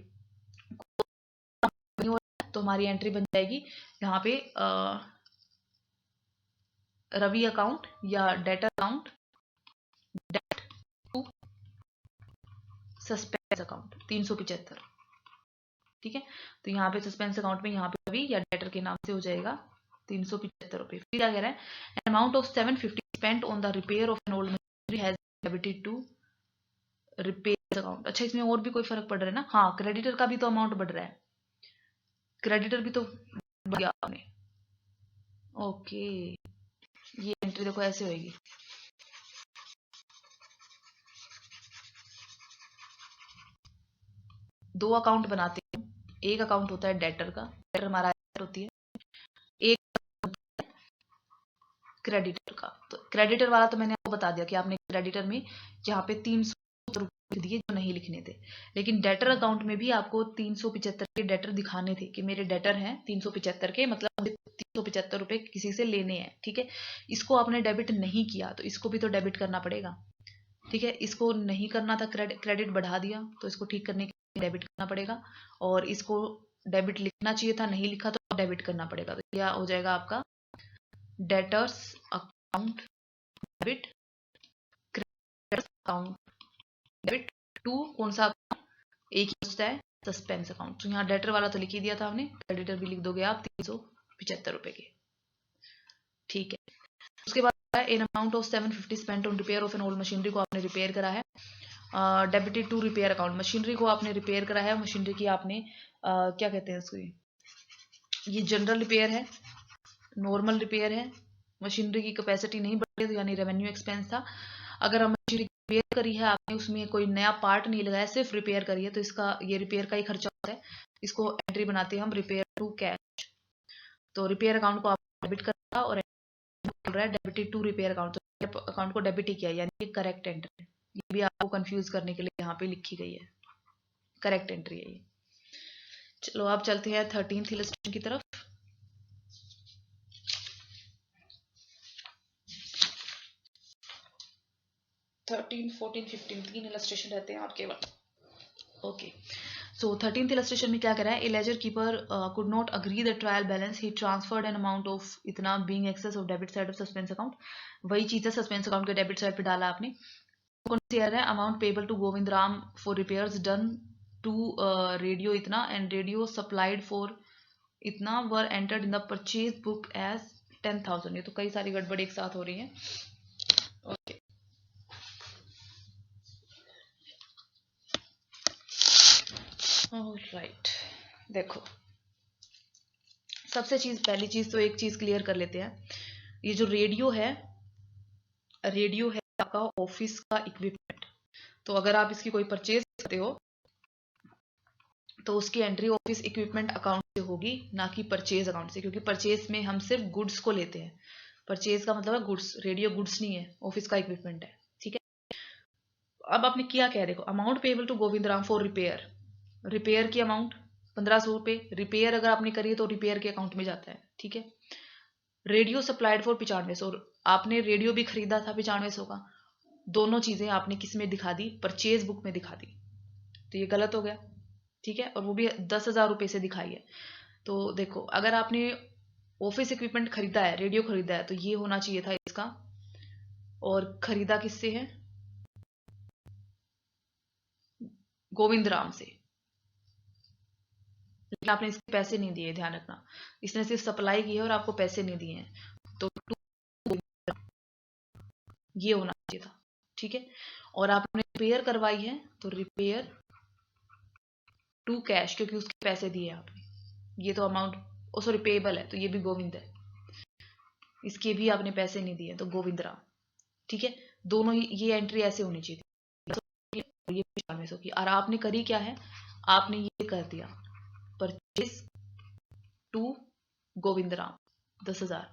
तो हमारी एंट्री बन जाएगी यहाँ पे रवि अकाउंट या debt account debt to suspense account 375, ठीक है। तो यहाँ पे सस्पेंस अकाउंट में यहाँ पे रवि या डेटर के नाम से हो जाएगा 375 रुपए। फिर क्या कह रहा है, amount of 750 spent on the repair of an old machinery has debited to repair account. अच्छा, इसमें और भी कोई फर्क पड़ रहा है ना, हाँ क्रेडिटर का भी तो अमाउंट बढ़ रहा है, क्रेडिटर भी तो बढ़ गया आपने। ओके, ये एंट्री देखो ऐसे होगी, दो अकाउंट बनाते हैं, एक अकाउंट होता है डेटर का, डेटर हमारा होती है, एक क्रेडिटर का। तो क्रेडिटर वाला तो मैंने आपको बता दिया कि आपने क्रेडिटर में यहाँ पे 300 रुपए दिए जो नहीं लिखने थे, लेकिन डेटर अकाउंट में भी आपको 375 के डेटर दिखाने थे कि मेरे डेटर हैं 375 के, मतलब मुझे 375 रुपए किसी से लेने हैं, ठीक है। इसको आपने डेबिट नहीं किया तो इसको भी तो डेबिट करना पड़ेगा, ठीक है। इसको नहीं करना था, क्रेडिट बढ़ा दिया, तो इसको ठीक करने के लिए डेबिट करना पड़ेगा, और इसको डेबिट लिखना चाहिए था, नहीं लिखा तो डेबिट करना पड़ेगा। तो क्या हो जाएगा आपका, debtors account debit, creditors account debit to कौन सा, एक ही होता है सस्पेंस अकाउंट। तो यहाँ डेटर वाला तो लिख ही दिया था हमने, क्रेडिटर भी लिख दोगे आप 375 रुपए के, ठीक है। उसके बाद in amount of 750 spent on repair of an old machinery, को आपने रिपेयर करा है, debited to repair account, machinery को आपने रिपेयर करा है, मशीनरी की आपने क्या कहते हैं उसको, ये जनरल रिपेयर है, नॉर्मल रिपेयर है, मशीनरी की कैपेसिटी नहीं बढ़ी तो यानी रेवेन्यू एक्सपेंस था। अगर हम मशीनरी रिपेयर करी है आपने, उसमें कोई नया पार्ट नहीं लगाया, सिर्फ रिपेयर करी है, तो इसका ये रिपेयर का ही खर्चा होता है, इसको एंट्री बनाते हैं हम रिपेयर टू कैश। तो रिपेयर अकाउंट को आप डेबिट करा और बोल रहा है डेबिटेड टू रिपेयर अकाउंट, तो अकाउंट को डेबिट ही किया, यानी ये करेक्ट एंट्री है। ये भी आपको कंफ्यूज करने के लिए यहाँ पे लिखी गई है, करेक्ट एंट्री है ये। चलो आप चलते हैं 13th इलस्ट्रेशन की तरफ। 13, 14, 15 तीन इलस्ट्रेशन रहते हैं आपके केवल। ओके, सो 13th इलस्ट्रेशन में क्या कह रहा है, a ledger keeper could not agree the trial balance, he transferred an amount of इतना being excess of debit side of suspense account. वही चीज है, सस्पेंस अकाउंट के डेबिट साइड पे डाला आपने। कौन सी है, amount payable to Govind Ram for repairs done to radio इतना एंड रेडियो सप्लाइड फॉर इतना were entered in the purchase book as 10,000। ये तो कई सारी गड़बड़ एक साथ हो रही है। ओके, राइट, देखो सबसे पहली चीज तो एक चीज क्लियर कर लेते हैं, ये जो रेडियो है आपका ऑफिस का इक्विपमेंट। तो अगर आप इसकी कोई परचेज करते हो तो उसकी एंट्री ऑफिस इक्विपमेंट अकाउंट से होगी, ना कि परचेज अकाउंट से, क्योंकि परचेज में हम सिर्फ गुड्स को लेते हैं, परचेज का मतलब है गुड्स, रेडियो गुड्स नहीं है, ऑफिस का इक्विपमेंट है, ठीक है। अब आपने किया क्या, देखो amount payable to Govind Ram for repair, repair की अमाउंट 1500 रुपये, रिपेयर अगर आपने करी है तो रिपेयर के अकाउंट में जाता है, ठीक है। रेडियो सप्लाइड फॉर 9500, आपने रेडियो भी खरीदा था 9500 का, दोनों चीजें आपने किस में दिखा दी, परचेज बुक में दिखा दी, तो ये गलत हो गया, ठीक है। और वो भी 10,000 रुपये से दिखाई है। तो देखो अगर आपने ऑफिस इक्विपमेंट खरीदा है, रेडियो खरीदा है, तो ये होना चाहिए था इसका, और खरीदा किससे है, गोविंद राम से, लेकिन आपने इसके पैसे नहीं दिए, ध्यान रखना, इसने सिर्फ सप्लाई की है और आपको पैसे नहीं दिए हैं, तो ये होना चाहिए था, ठीक है। और आपने रिपेयर करवाई है तो रिपेयर टू कैश, क्योंकि उसके पैसे दिए आपने, ये तो अमाउंट सॉरी पेबल है, तो ये भी गोविंद है, इसके भी आपने पैसे नहीं दिए तो गोविंद राम, ठीक है। दोनों ही ये एंट्री ऐसे होनी चाहिए थी, ये 9500 की, और आपने करी क्या है, आपने ये कर दिया परचेज टू गोविंदराम 10,000,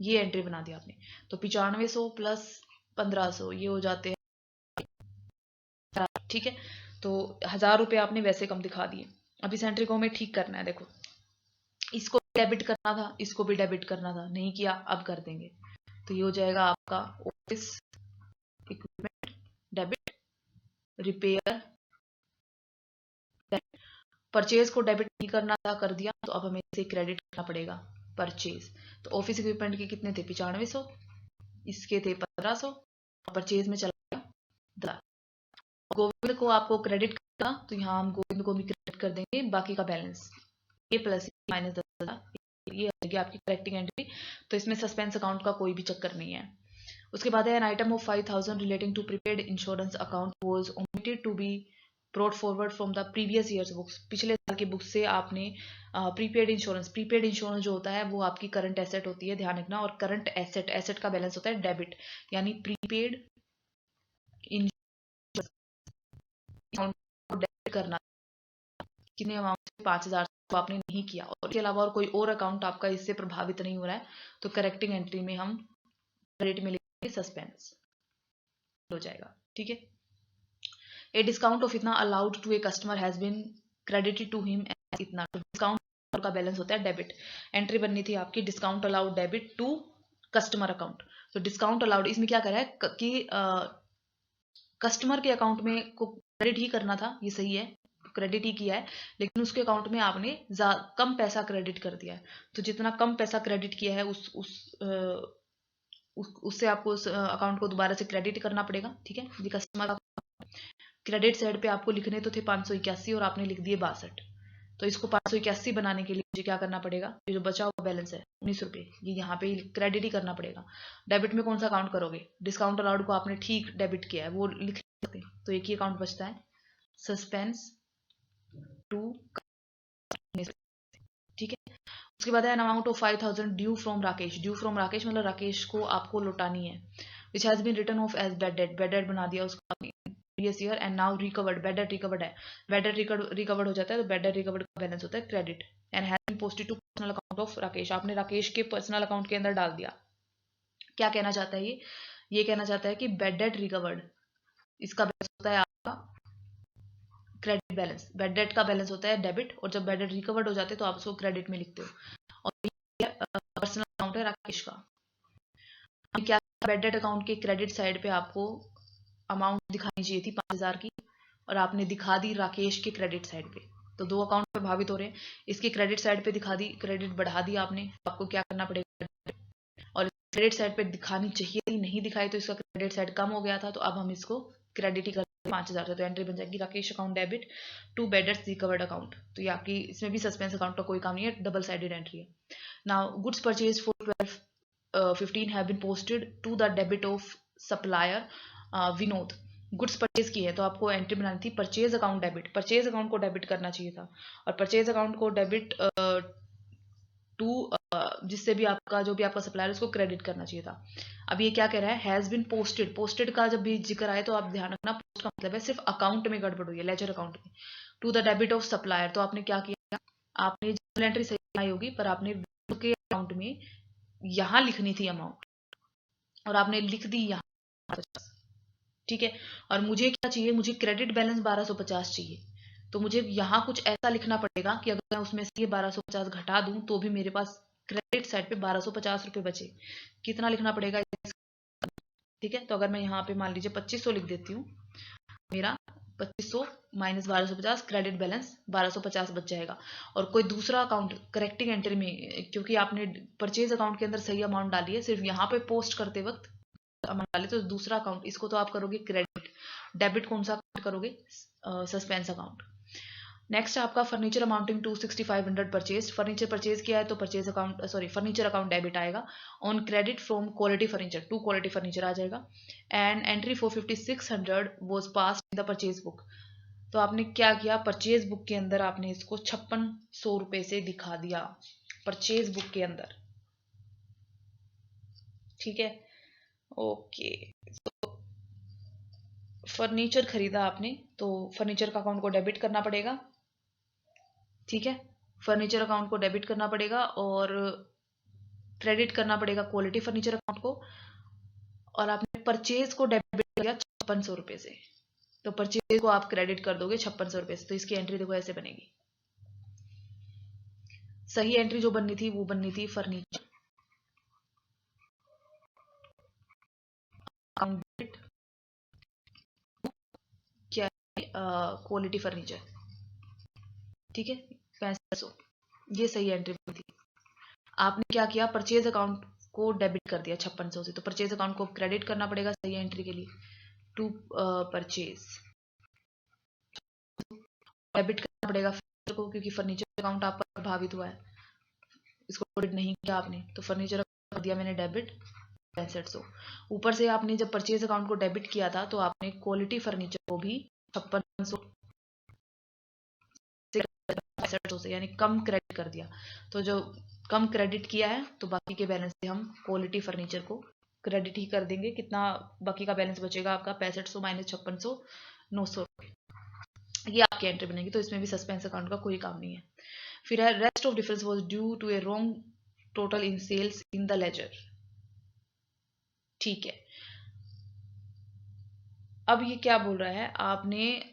ये एंट्री बना दी आपने। तो 9500 प्लस 1500 ये हो जाते हैं, ठीक है। तो 1000 रुपये आपने वैसे कम दिखा दिए। अब इस एंट्री को हमें ठीक करना है। देखो, इसको डेबिट करना था, इसको भी डेबिट करना था, नहीं किया, अब कर देंगे। तो ये हो जाएगा आपका office equipment debit, repair, purchase को डेबिट नहीं करना था, कर दिया, तो अब हमें इसे क्रेडिट करना पड़ेगा, परचेज। तो ऑफिस इक्विपमेंट के कितने थे, 9500, इसके थे 1500, परचेज में चला गया। गोविंद को आपको क्रेडिट करना, तो यहाँ हम गोविंद को भी क्रेडिट कर देंगे, बाकी का बैलेंस ए प्लस माइनस 10,000, ये आएगी आपकी करेक्टिंग एंट्री। तो इसमें सस्पेंस अकाउंट का कोई भी चक्कर नहीं है। उसके बाद है an item of 5,000 relating to prepaid insurance account was omitted to be brought forward from the previous year's books. पिछले साल की बुक से आपने प्रीपेड इंश्योरेंस जो होता है वो आपकी करंट एसेट होती है, ध्यान रखना। और करंट एसेट का बैलेंस होता है डेबिट, यानी प्रीपेड इंश्योरेंस अकाउंट को डेबिट करना, कितने अमाउंट से, 5,000, तो आपने नहीं किया, और इसके अलावा और कोई और अकाउंट आपका इससे प्रभावित नहीं हो रहा है, तो करेक्टिंग एंट्री में हम क्रेडिट में लिखेंगे सस्पेंस हो जाएगा, ठीक है। ए डिस्काउंट ऑफ इतना allowed to a customer has been credited to him as इतना। तो डिस्काउंट का बैलेंस होता है डेबिट। एंट्री बननी थी आपकी discount allowed debit to customer account. तो डिस्काउंट अलाउड, इसमें क्या करा है कि कस्टमर के अकाउंट में को क्रेडिट ही करना था, ये सही है, क्रेडिट ही किया है, लेकिन उसके अकाउंट में आपने कम पैसा क्रेडिट कर दिया है। तो जितना कम पैसा क्रेडिट किया है उससे आपको उस अकाउंट को दोबारा से क्रेडिट करना पड़ेगा, ठीक है। ये कस्टमर क्रेडिट साइड पे आपको लिखने तो थे 581 और आपने लिख दिए 62, तो इसको 581 बनाने के लिए मुझे क्या करना पड़ेगा, ये जो बचा हुआ बैलेंस है 19 रुपये, ये यहाँ पे क्रेडिट ही करना पड़ेगा। डेबिट में कौन सा अकाउंट करोगे, डिस्काउंट अलाउड को आपने ठीक डेबिट किया है, वो लिख सकते, तो एक ही अकाउंट बचता है, सस्पेंस टू, ठीक है। उसके बाद है amount of 5,000 due from Rakesh. Due from Rakesh मतलब राकेश को आपको लौटानी है, which has been written off as bad debt, bad debt बना दिया उसका previous year, and now recovered, bad debt recovered है, बैड डेट रिकवर्ड हो जाता है, तो बैड डेट रिकवर्ड का बैलेंस होता है credit, and has been posted to personal account of Rakesh. आपने राकेश के पर्सनल अकाउंट के अंदर डाल दिया। क्या कहना चाहता है ये कहना चाहता है कि बैड डेट रिकवर्ड, इसका बैलेंस होता है आपका क्रेडिट बैलेंस, बैड डेट का बैलेंस होता है डेबिट, और जब बैड डेट रिकवर्ड हो जाते हैं तो आप उसको क्रेडिट में लिखते हो, और ये पर्सनल अकाउंट है राकेश का। क्या बैड डेट अकाउंट के क्रेडिट साइड पे आपको अमाउंट दिखानी चाहिए थी 5,000 की, और आपने दिखा दी राकेश के क्रेडिट साइड पे, तो दो अकाउंट प्रभावित हो रहे हैं। इसकी क्रेडिट साइड पे दिखा दी, क्रेडिट बढ़ा दी आपने, आपको क्या करना पड़ेगा, और क्रेडिट साइड पे दिखानी चाहिए थी, नहीं दिखाई, तो इसका क्रेडिट साइड कम हो गया था, तो अब हम इसको क्रेडिट ही कर 5,000 से, तो एंट्री बन जाएगी Rakesh account debit to bad debts recovered account. तो ये आपकी, इसमें भी सस्पेंस अकाउंट का कोई काम नहीं है, डबल साइडेड एंट्री है। Now goods purchase for 12/15 have been posted to the debit of supplier Vinod. Goods purchase की है, तो आपको एंट्री बनानी थी purchase account debit, purchase account को डेबिट करना चाहिए था, और परचेज अकाउंट को डेबिट टू जिससे भी आपका जो भी आपका सप्लायर उसको क्रेडिट करना चाहिए था। अब ये क्या कह रहा है, हैज बीन पोस्टेड, पोस्टेड का जब भी जिक्र आए तो आप ध्यान रखना, पोस्ट का मतलब है सिर्फ अकाउंट में गड़बड़ हुई है, लेजर अकाउंट में, to the debit of supplier. तो आपने क्या किया, आपने जर्नल एंट्री सही आई होगी, पर आपने के अकाउंट में यहाँ लिखनी थी अमाउंट, और आपने लिख दी यहाँ 50, ठीक है। और मुझे क्या चाहिए, मुझे क्रेडिट बैलेंस 1250 चाहिए, तो मुझे यहाँ कुछ ऐसा लिखना पड़ेगा कि अगर मैं उसमें से ये 1250 घटा दूं तो भी मेरे पास क्रेडिट साइड पे 1250 रुपये बचे। कितना लिखना पड़ेगा, ठीक है। तो अगर मैं यहाँ पे मान लीजिए 2500 लिख देती हूँ, मेरा 2500 माइनस 1250, क्रेडिट बैलेंस 1250 बच जाएगा। और कोई दूसरा अकाउंट करेक्टिंग एंट्री में, क्योंकि आपने परचेज अकाउंट के अंदर सही अमाउंट डाली है, सिर्फ यहाँ पे पोस्ट करते वक्त अमाउंट डाले, तो दूसरा अकाउंट, इसको तो आप करोगे क्रेडिट, डेबिट कौन सा अकाउंट करोगे, सस्पेंस अकाउंट। नेक्स्ट आपका furniture amounting to 6,500 purchase, furniture purchase किया है तो purchase account furniture account debit आएगा, on credit from quality furniture to quality furniture आ जाएगा, and entry for 5,600 was pass in the purchase book. तो आपने क्या किया, परचेज बुक के अंदर आपने इसको 5600 रुपये से दिखा दिया, परचेज बुक के अंदर, ठीक है। ओके, फर्नीचर खरीदा आपने, तो फर्नीचर का अकाउंट को डेबिट करना पड़ेगा, ठीक है। फर्नीचर अकाउंट को डेबिट करना पड़ेगा और क्रेडिट करना पड़ेगा क्वालिटी फर्नीचर अकाउंट को। और आपने परचेज को डेबिट किया 5600 रुपये से, तो परचेज को आप क्रेडिट कर दोगे 5600 रुपये से। तो इसकी एंट्री देखो ऐसे बनेगी। सही एंट्री जो बननी थी वो बननी थी फर्नीचर अकाउंट क्या क्वालिटी फर्नीचर, ठीक है 6500, ये सही एंट्री बनी थी। आपने क्या किया, परचेज अकाउंट को डेबिट कर दिया 5600 से, तो परचेज अकाउंट को क्रेडिट करना पड़ेगा सही एंट्री के लिए। टू परचेज डेबिट करना पड़ेगा फर्नीचर को, क्योंकि फर्नीचर अकाउंट आपका प्रभावित हुआ है, इसको क्रेडिट नहीं किया आपने, तो फर्नीचर अकाउंट कर दिया मैंने डेबिट 6500। ऊपर से आपने जब परचेज अकाउंट को डेबिट किया था तो आपने क्वालिटी फर्नीचर को भी 5600 से यानी कम क्रेडिट कर दिया। तो जो कम क्रेडिट किया है तो बाकी के बैलेंस से हम क्वालिटी फर्नीचर को क्रेडिट ही कर देंगे। कितना बाकी का बैलेंस बचेगा आपका 6500 माइनस 5600, 900 रुपये। ये आपकी एंट्री बनेगी। तो इसमें भी सस्पेंस अकाउंट का कोई काम नहीं है। फिर है rest of difference was due to a wrong total in sales in the ledger, ठीक है। अब ये क्या बोल रहा है,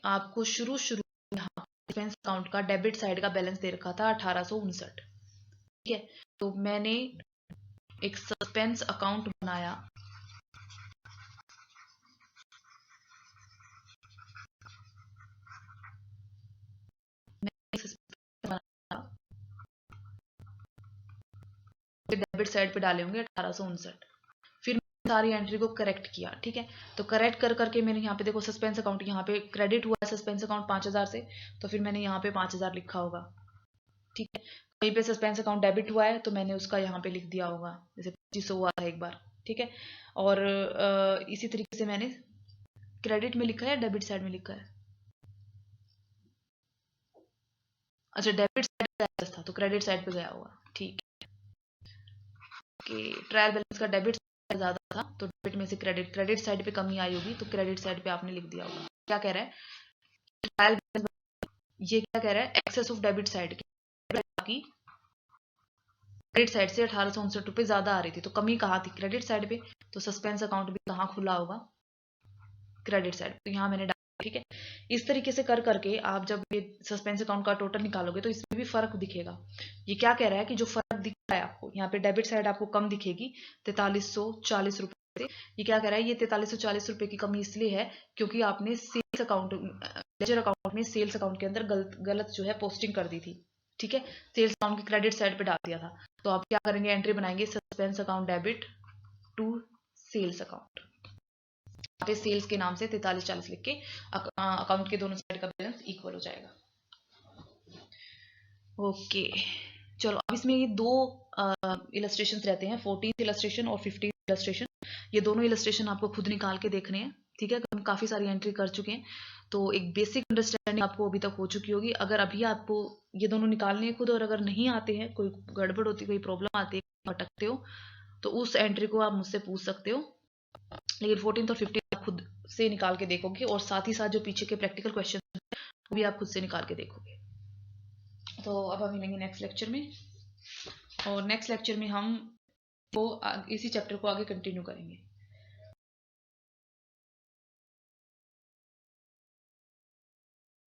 आपको शुरू सस्पेंस अकाउंट का डेबिट साइड का बैलेंस दे रखा था 1859, ठीक है। तो मैंने एक सस्पेंस अकाउंट बनाया, डेबिट साइड पे डाले होंगे 1859। फिर सारी एंट्री को करेक्ट किया, ठीक है। तो करेक्ट कर करके मैंने यहाँ पे देखो सस्पेंस अकाउंट यहाँ पे क्रेडिट हुआ है सस्पेंस अकाउंट 5000 से, तो फिर मैंने यहाँ पे 5000 लिखा होगा, ठीक है। कहीं पे सस्पेंस अकाउंट डेबिट हुआ है तो मैंने उसका यहाँ पे लिख दिया होगा, जैसे 2500 हुआ था एक बार, ठीक है। और इसी तरीके से मैंने क्रेडिट में लिखा है, डेबिट साइड में लिखा है, अच्छा डेबिट साइड पे था तो क्रेडिट साइड पे गया होगा, ठीक है। कि ट्रायल बैलेंस का डेबिट साइड ज्यादा था तो डेबिट में से क्रेडिट साइड पे कमी आई होगी, तो क्रेडिट साइड पे आपने लिख दिया होगा। क्या कह रहा है ट्रायल बैलेंस, ये क्या कह रहा है, एक्सेस ऑफ डेबिट साइड की क्रेडिट साइड से 1859 रुपये ज्यादा आ रही थी, तो कमी कहाँ थी, क्रेडिट साइड पे। तो सस्पेंस अकाउंट भी कहाँ खुला होगा, क्रेडिट साइड, तो यहाँ मैंने डाला, ठीक है। इस तरीके से कर करके आप जब ये सस्पेंस अकाउंट का टोटल निकालोगे तो इसमें भी फर्क दिखेगा। ये क्या कह रहा है कि जो फर्क दिख रहा है आपको यहाँ पे, डेबिट साइड आपको कम दिखेगी 4340 रुपये से। ये क्या कह रहा है, ये 4340 रुपये की कमी इसलिए है क्योंकि आपने सेल्स अकाउंट, लेजर अकाउंट में सेल्स अकाउंट के अंदर गलत जो है पोस्टिंग कर दी थी, ठीक है। सेल्स अकाउंट की क्रेडिट साइड पे डाल दिया था। तो आप क्या करेंगे, एंट्री बनाएंगे suspense account debit to sales account, पे सेल्स के नाम से 4340 लिख के अकाउंट के दोनों साइड का बैलेंस इक्वल हो जाएगा। ओके चलो, अब इसमें ये दो इलस्ट्रेशन रहते हैं, 14th इलस्ट्रेशन और 15th इलस्ट्रेशन। ये दोनों इलस्ट्रेशन आपको खुद निकाल के देखने हैं, ठीक है। हम काफी सारी एंट्री कर चुके हैं तो एक बेसिक अंडरस्टैंडिंग आपको अभी तक हो चुकी होगी। अगर अभी आपको ये दोनों निकालने हैं खुद और अगर नहीं आते हैं, कोई गड़बड़ होती, कोई प्रॉब्लम आती है, अटकते हो, तो उस एंट्री को आप मुझसे पूछ सकते हो। लेकिन 14th और 15th आप खुद से निकाल के देखोगे और साथ ही साथ जो पीछे के प्रैक्टिकल क्वेश्चन वो भी आप खुद से निकाल के देखोगे। तो अब हम मिलेंगे नेक्स्ट लेक्चर में, और नेक्स्ट लेक्चर में हम वो इसी चैप्टर को आगे कंटिन्यू करेंगे।